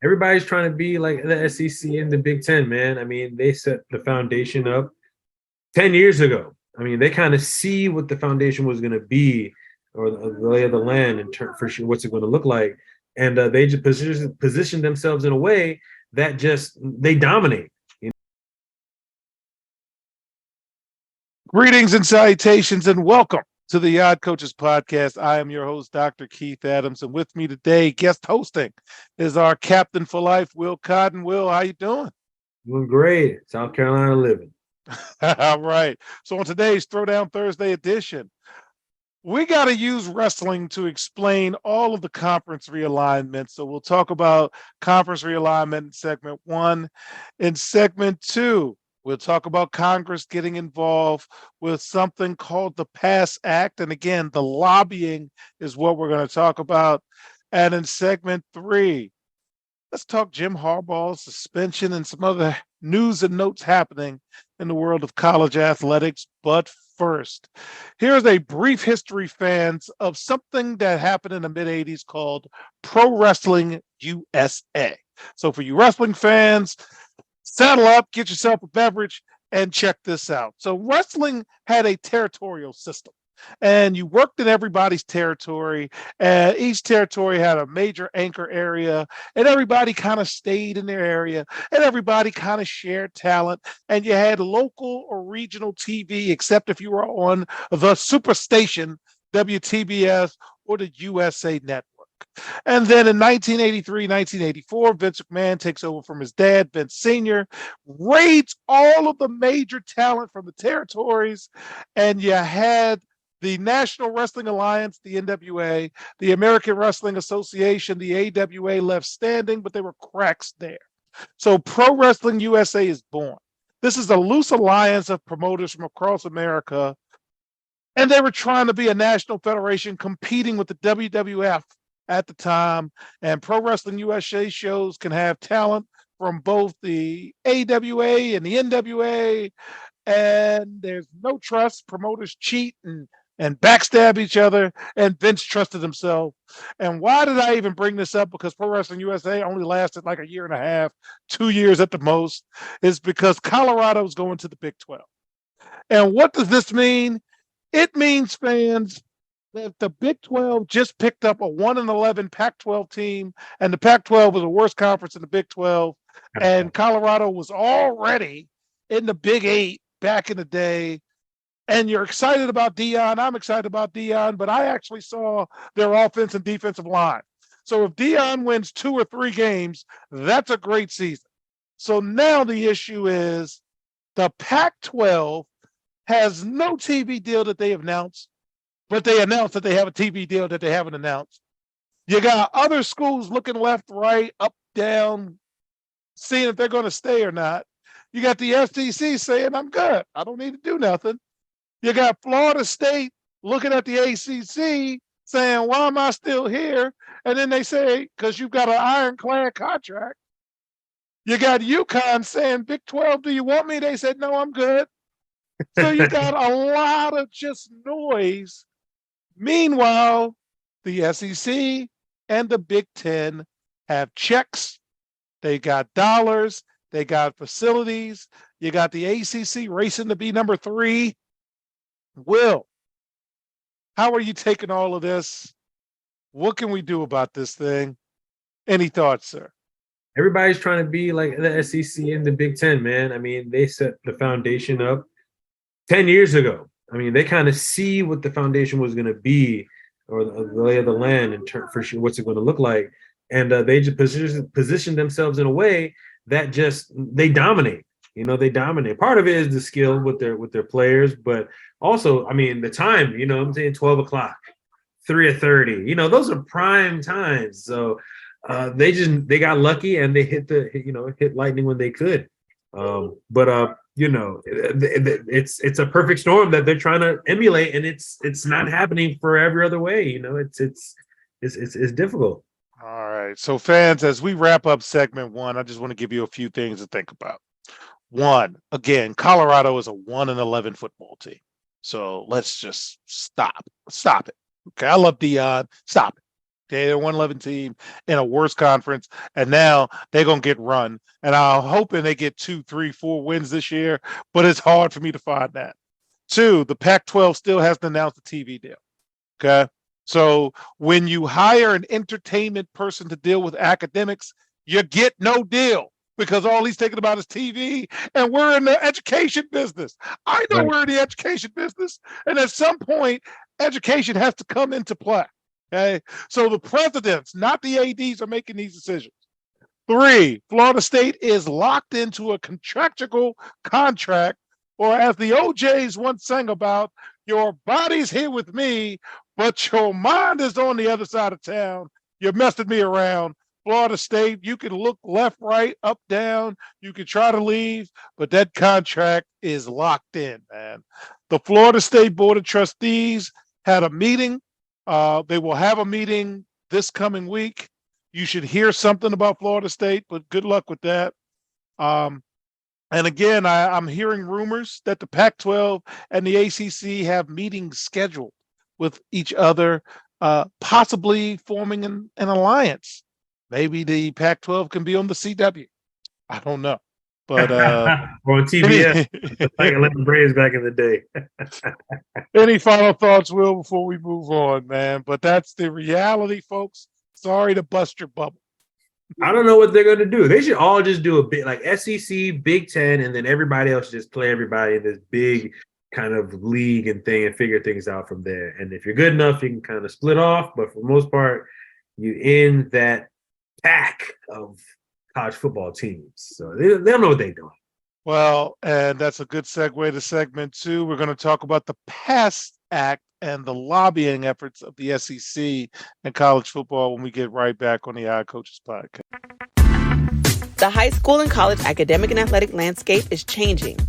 Everybody's trying to be like the SEC and the Big Ten, man. I mean, they set the foundation up 10 years ago. I mean, they kind of see what the foundation was going to be or the lay of the land in term for sure what's it going to look like. And they just position themselves in a way that just they dominate. Greetings and salutations, and welcome to the Odd Coaches Podcast. I am your host, Dr. Keith Adams, and with me today, guest hosting, is our captain for life, Will Cotton. Will, how you doing? Doing great. South Carolina living. All right. So on today's Throwdown Thursday edition, we got to use wrestling to explain all of the conference realignment. So we'll talk about conference realignment in segment one. In segment two, we'll talk about Congress getting involved with something called the PASS Act. And again, the lobbying is what we're going to talk about. And in segment three, let's talk Jim Harbaugh's suspension and some other news and notes happening in the world of college athletics. But first, here's a brief history, fans, of something that happened in the mid 80s called Pro Wrestling USA. So, for you wrestling fans, saddle up, get yourself a beverage, and check this out. So, wrestling had a territorial system, and you worked in everybody's territory. And each territory had a major anchor area, and everybody kind of stayed in their area, and everybody kind of shared talent. And you had local or regional TV, except if you were on the superstation, WTBS, or the USA Network. And then in 1983, 1984, Vince McMahon takes over from his dad, Vince Sr., raids all of the major talent from the territories, and you had the National Wrestling Alliance, the NWA, the American Wrestling Association, the AWA left standing, but there were cracks there. So Pro Wrestling USA is born. This is a loose alliance of promoters from across America, and they were trying to be a national federation competing with the WWF at the time. And Pro Wrestling USA shows can have talent from both the AWA and the NWA, and there's no trust. Promoters cheat and backstab each other, and Vince trusted himself. And why did I even bring this up? Because Pro Wrestling USA only lasted like a year and a half, 2 years at the most, is because Colorado's going to the Big 12. And what does this mean? It means, fans, that the Big 12 just picked up a 1-11 Pac-12 team, and the Pac-12 was the worst conference in the Big 12, and Colorado was already in the Big 8 back in the day. And you're excited about Dion. I'm excited about Dion, but I actually saw their offense and defensive line. So if Dion wins 2 or 3 games, that's a great season. So now the issue is the Pac-12 has no TV deal that they have announced, but they announced that they have a TV deal that they haven't announced. You got other schools looking left, right, up, down, seeing if they're going to stay or not. You got the SEC saying, I'm good. I don't need to do nothing. You got Florida State looking at the ACC saying, why am I still here? And then they say, because you've got an ironclad contract. You got UConn saying, Big 12, do you want me? They said, no, I'm good. So you got a lot of just noise. Meanwhile, the SEC and the Big Ten have checks. They got dollars. They got facilities. You got the ACC racing to be number 3. Will, how are you taking all of this? What can we do about this thing? Any thoughts, sir? Everybody's trying to be like the SEC and the Big Ten, man. I mean, they set the foundation up 10 years ago. I mean, they kind of see what the foundation was going to be or the lay of the land in term for sure what's it going to look like. And they just position themselves in a way that just they dominate. They dominate. Part of it is the skill with their players, but also, I mean, the time, I'm saying 12 o'clock, 3:30, those are prime times. So they got lucky and they hit lightning when they could. But it's a perfect storm that they're trying to emulate, and it's not happening for every other way. It's difficult. All right. So, fans, as we wrap up segment one, I just want to give you a few things to think about. One, again, Colorado is a 1-11 football team. So let's just stop it. Okay. I love Dion. Stop it. They're a 111 team in a worse conference, and now they're gonna get run. And I'm hoping they get 2, 3, 4 wins this year, but it's hard for me to find that. Two, the Pac-12 still hasn't announced a TV deal. Okay. So when you hire an entertainment person to deal with academics, you get no deal because all he's thinking about is TV, and we're in the education business. I know Right. we're in the education business, and at some point, education has to come into play. Okay. So the presidents, not the ADs, are making these decisions. Three, Florida State is locked into a contractual contract, or as the OJs once sang about, your body's here with me, but your mind is on the other side of town. You're messing me around. Florida State, you can look left, right, up, down. You can try to leave, but that contract is locked in, man. The Florida State Board of Trustees had a meeting. They will have a meeting this coming week. You should hear something about Florida State, but good luck with that. And again, I'm hearing rumors that the Pac-12 and the ACC have meetings scheduled with each other, possibly forming an alliance. Maybe the Pac-12 can be on the CW. I don't know. But Or on TBS, like Atlanta Braves back in the day. any final thoughts, Will, before we move on, man? But that's the reality, folks. Sorry to bust your bubble. I don't know what they're going to do. They should all just do a bit like SEC, Big Ten, and then everybody else just play everybody in this big kind of league and thing and figure things out from there. And if you're good enough, you can kind of split off. But for the most part, you in that pack of college football teams. So they don't know what they're doing. Well, and that's a good segue to segment two. We're going to talk about the PASS Act and the lobbying efforts of the SEC and college football when we get right back on the Odd Coaches podcast. The high school and college academic and athletic landscape is changing.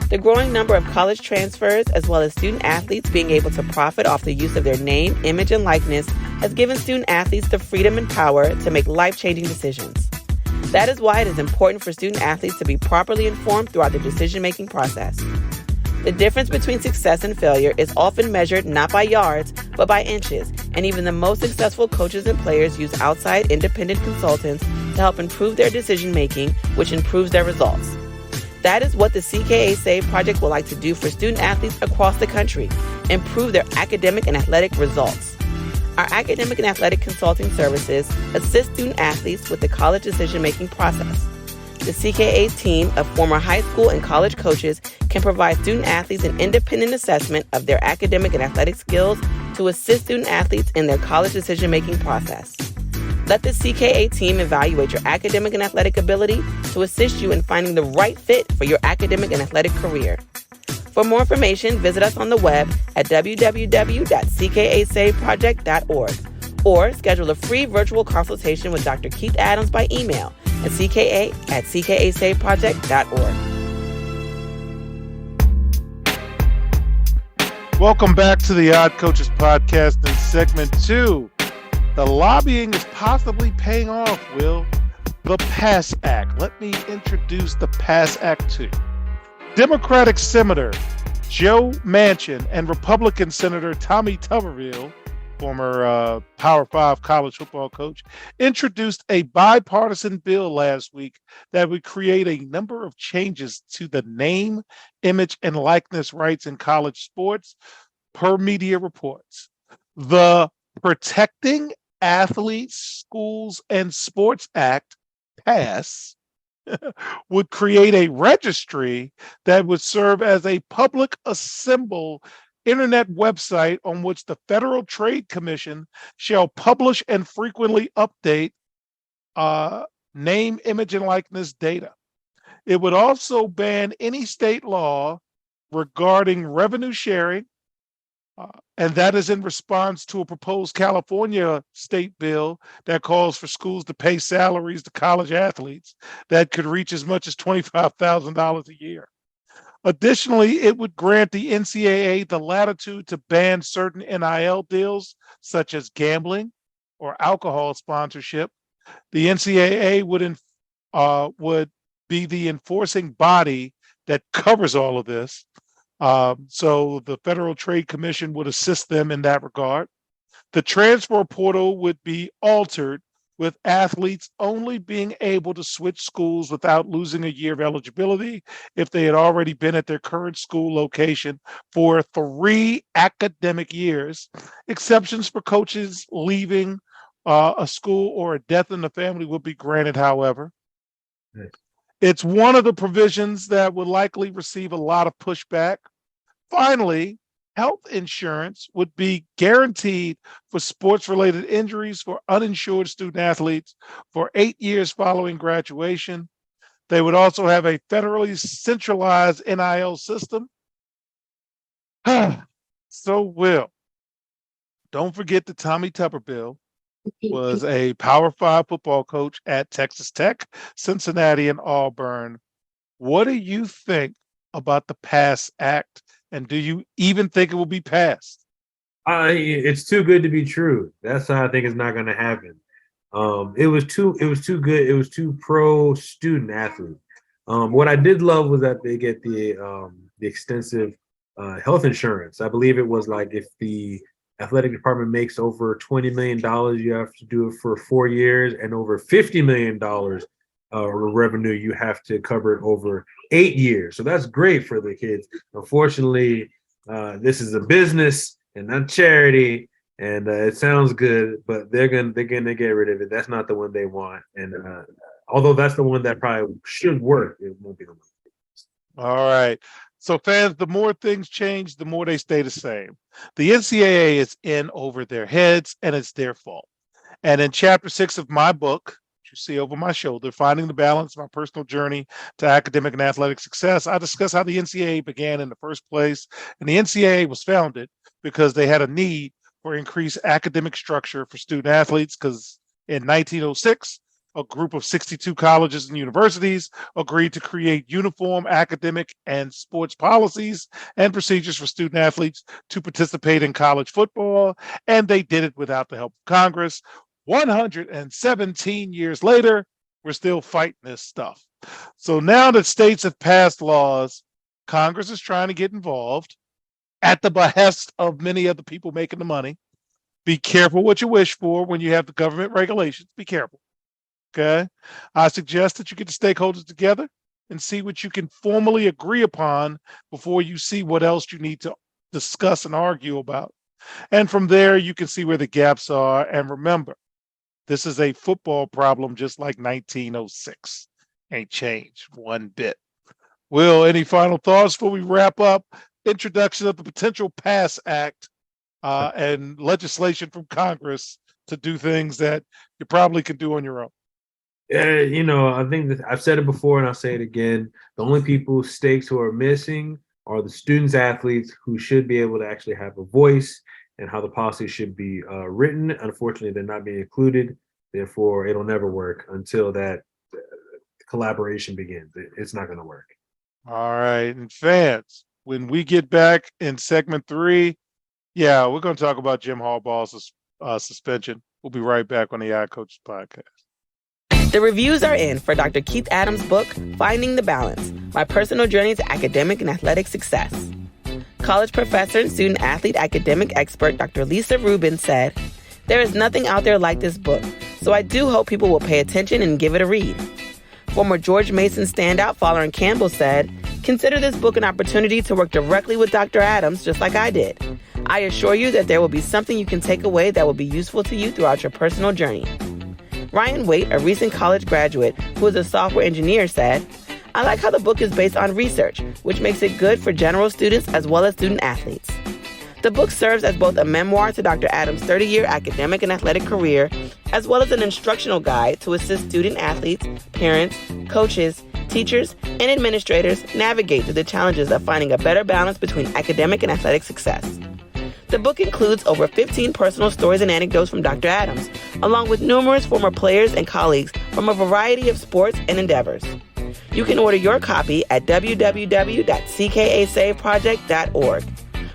The growing number of college transfers, as well as student athletes being able to profit off the use of their name, image, and likeness, has given student athletes the freedom and power to make life-changing decisions. That is why it is important for student athletes to be properly informed throughout the decision-making process. The difference between success and failure is often measured not by yards, but by inches, and even the most successful coaches and players use outside independent consultants to help improve their decision-making, which improves their results. That is what the CKA Save Project would like to do for student athletes across the country, improve their academic and athletic results. Our academic and athletic consulting services assist student athletes with the college decision-making process. The CKA team of former high school and college coaches can provide student athletes an independent assessment of their academic and athletic skills to assist student athletes in their college decision-making process. Let the CKA team evaluate your academic and athletic ability to assist you in finding the right fit for your academic and athletic career. For more information, visit us on the web at www.ckasaveproject.org or schedule a free virtual consultation with Dr. Keith Adams by email at cka@ckasaveproject.org. Welcome back to the Odd Coaches podcast in segment two. The lobbying is possibly paying off, Will. The PASS Act. Let me introduce the PASS Act to you. Democratic Senator Joe Manchin and Republican Senator Tommy Tuberville, former Power 5 college football coach, introduced a bipartisan bill last week that would create a number of changes to the name, image, and likeness rights in college sports, per media reports. The Protecting Athletes, Schools, and Sports Act, PASS, would create a registry that would serve as a public assemble internet website on which the Federal Trade Commission shall publish and frequently update name, image, and likeness data. It would also ban any state law regarding revenue sharing, and that is in response to a proposed California state bill that calls for schools to pay salaries to college athletes that could reach as much as $25,000 a year. Additionally, it would grant the NCAA the latitude to ban certain NIL deals, such as gambling or alcohol sponsorship. The NCAA would be the enforcing body that covers all of this. So the Federal Trade Commission would assist them in that regard. The transfer portal would be altered with athletes only being able to switch schools without losing a year of eligibility if they had already been at their current school location for 3 academic years. Exceptions for coaches leaving a school or a death in the family would be granted, however. Nice. It's one of the provisions that would likely receive a lot of pushback. Finally, health insurance would be guaranteed for sports-related injuries for uninsured student athletes for 8 years following graduation. They would also have a federally centralized NIL system. So, Will, don't forget the Tommy Tuberville was a Power 5 football coach at Texas Tech, Cincinnati, and Auburn. What do you think about the PASS Act? And do you even think it will be passed? It's too good to be true. That's how I think it's not going to happen. It was too good. It was too pro student athlete. What I did love was that they get the extensive health insurance. I believe it was like if the athletic department makes over $20 million, you have to do it for 4 years, and over $50 million revenue, you have to cover it over 8 years. So that's great for the kids. Unfortunately, this is a business and not charity, and it sounds good, but they're gonna get rid of it. That's not the one they want, and although that's the one that probably should work, it won't be the one. All right. So fans, the more things change, the more they stay the same. The NCAA is in over their heads, and it's their fault. And in chapter 6 of my book, you see over my shoulder, Finding the Balance, My Personal Journey to Academic and Athletic Success, I discuss how the NCAA began in the first place. And the NCAA was founded because they had a need for increased academic structure for student athletes, because in 1906, a group of 62 colleges and universities agreed to create uniform academic and sports policies and procedures for student athletes to participate in college football. And they did it without the help of Congress. 117 years later, we're still fighting this stuff. So now that states have passed laws, Congress is trying to get involved at the behest of many of the people making the money. Be careful what you wish for when you have the government regulations. Be careful. Okay. I suggest that you get the stakeholders together and see what you can formally agree upon before you see what else you need to discuss and argue about. And from there, you can see where the gaps are. And remember, this is a football problem just like 1906. Ain't changed one bit. Will, any final thoughts before we wrap up? Introduction of the potential PASS Act and legislation from Congress to do things that you probably can do on your own. I think that I've said it before and I'll say it again. The only people stakes who are missing are the students athletes who should be able to actually have a voice and how the policy should be written. Unfortunately, they're not being included. Therefore, it'll never work until that collaboration begins. It's not going to work. All right. And fans, when we get back in segment 3, we're going to talk about Jim Harbaugh's suspension. We'll be right back on the iCoaches podcast. The reviews are in for Dr. Keith Adams' book, Finding the Balance, My Personal Journey to Academic and Athletic Success. College professor and student athlete academic expert Dr. Lisa Rubin said, "There is nothing out there like this book, so I do hope people will pay attention and give it a read." Former George Mason standout Fowler Campbell said, "Consider this book an opportunity to work directly with Dr. Adams just like I did. I assure you that there will be something you can take away that will be useful to you throughout your personal journey." Ryan Waite, a recent college graduate who is a software engineer, said, "I like how the book is based on research, which makes it good for general students as well as student athletes." The book serves as both a memoir to Dr. Adams' 30-year academic and athletic career, as well as an instructional guide to assist student athletes, parents, coaches, teachers, and administrators navigate through the challenges of finding a better balance between academic and athletic success. The book includes over 15 personal stories and anecdotes from Dr. Adams, along with numerous former players and colleagues from a variety of sports and endeavors. You can order your copy at www.ckasaveproject.org.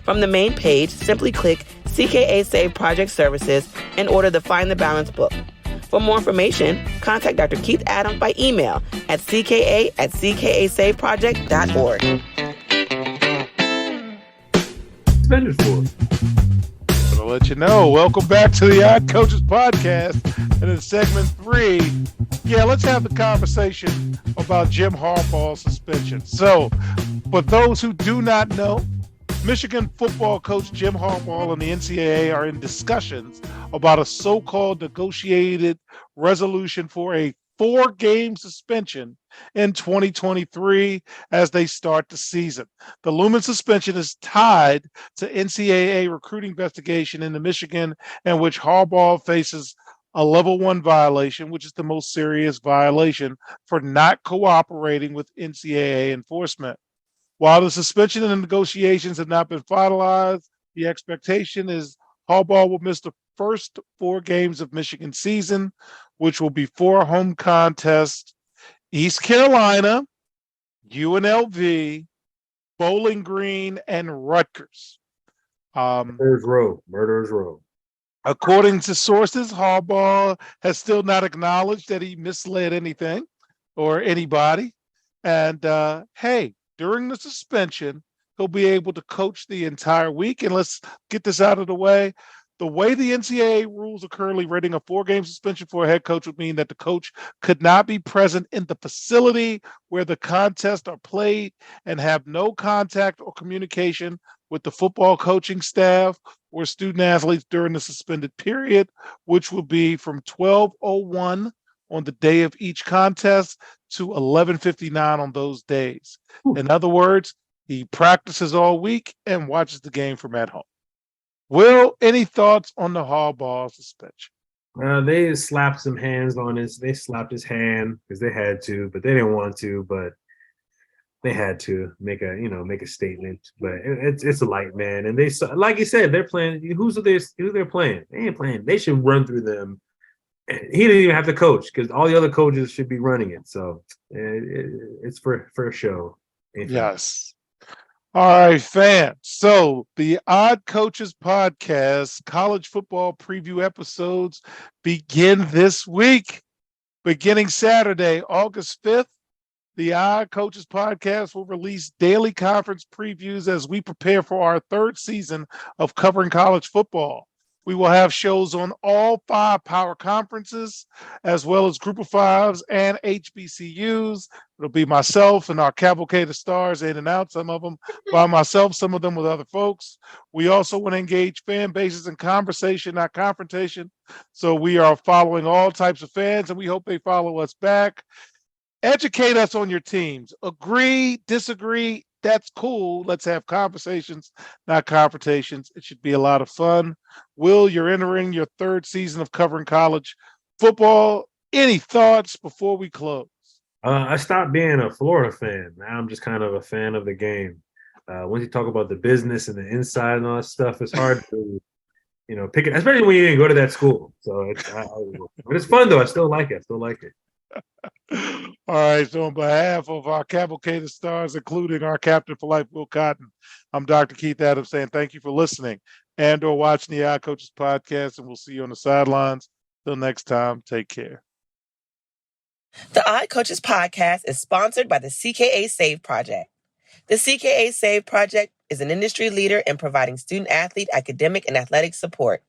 From the main page, simply click CKA Save Project Services and order the Find the Balance book. For more information, contact Dr. Keith Adams by email at cka@ckasaveproject.org. Suspended for. But We'll let you know. Welcome back to the Odd Coaches Podcast. And in segment 3, let's have the conversation about Jim Harbaugh's suspension. So, for those who do not know, Michigan football coach Jim Harbaugh and the NCAA are in discussions about a so-called negotiated resolution for a 4-game suspension in 2023 as they start the season. The looming suspension is tied to NCAA recruiting investigation into Michigan, in which Harbaugh faces a level 1 violation, which is the most serious violation, for not cooperating with NCAA enforcement. While the suspension and the negotiations have not been finalized, the expectation is Harbaugh will miss the first 4 games of Michigan's season, which will be 4 home contests: East Carolina, UNLV, Bowling Green, and Rutgers. Murderers Row. According to sources, Harbaugh has still not acknowledged that he misled anything or anybody. And during the suspension, he'll be able to coach the entire week. And let's get this out of the way. The way the NCAA rules are currently rating, a 4-game suspension for a head coach would mean that the coach could not be present in the facility where the contests are played and have no contact or communication with the football coaching staff or student athletes during the suspended period, which will be from 12:01 on the day of each contest to 11:59 on those days. In other words, he practices all week and watches the game from at home. Will, any thoughts on the Harbaugh suspension? They slapped some hands on his. They slapped his hand because they had to, but they didn't want to. But they had to make a statement. But it's a light, man. And they, like you said, they're playing. Who they're playing? They ain't playing. They should run through them. He didn't even have to coach because all the other coaches should be running it. So it's for a show. Yes. All right, fans. So the Odd Coaches Podcast college football preview episodes begin this week. Beginning Saturday, August 5th, the Odd Coaches Podcast will release daily conference previews as we prepare for our 3rd season of covering college football. We will have shows on all 5 power conferences, as well as Group of Fives and HBCUs. It'll be myself and our cavalcade of stars in and out, some of them by myself, some of them with other folks. We also want to engage fan bases in conversation, not confrontation. So we are following all types of fans, and we hope they follow us back. Educate us on your teams. Agree, disagree, that's cool. Let's have conversations, not confrontations. It should be a lot of fun. Will, you're entering your 3rd season of covering college football. Any thoughts before we close? I stopped being a Florida fan. Now I'm just kind of a fan of the game. Once you talk about the business and the inside and all that stuff, it's hard to, pick it, especially when you didn't go to that school. So but it's fun though. I still like it. All right, so on behalf of our cavalcade of stars, including our captain for life, Will Cotton, I'm Dr. Keith Adams saying thank you for listening and or watching the Odd Coaches Podcast, and we'll see you on the sidelines. Till next time, take care. The Odd Coaches Podcast is sponsored by the CKA Save Project. The CKA Save Project is an industry leader in providing student-athlete academic and athletic support.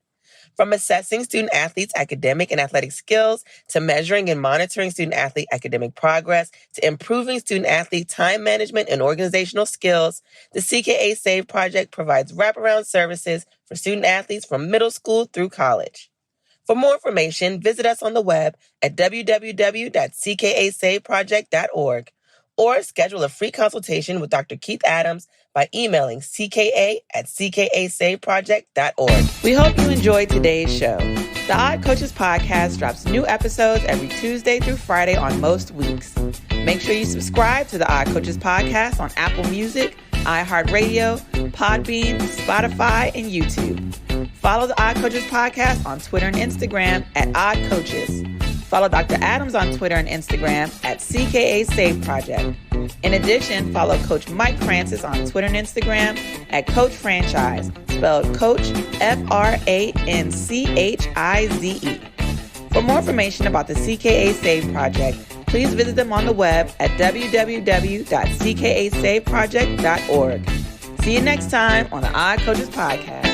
From assessing student-athletes' academic and athletic skills, to measuring and monitoring student-athlete academic progress, to improving student-athlete time management and organizational skills, the CKA Save Project provides wraparound services for student-athletes from middle school through college. For more information, visit us on the web at www.ckasaveproject.org or schedule a free consultation with Dr. Keith Adams by emailing cka@ckasaveproject.org. We hope you enjoyed today's show. The Odd Coaches Podcast drops new episodes every Tuesday through Friday on most weeks. Make sure you subscribe to the Odd Coaches Podcast on Apple Music, iHeartRadio, Podbean, Spotify, and YouTube. Follow the Odd Coaches Podcast on Twitter and Instagram at Odd Coaches. Follow Dr. Adams on Twitter and Instagram at CKA Save Project. In addition, follow Coach Mike Francis on Twitter and Instagram at Coach Franchise, spelled Coach FRANCHIZE. For more information about the CKA Save Project, please visit them on the web at www.ckasaveproject.org. See you next time on the Odd Coaches Podcast.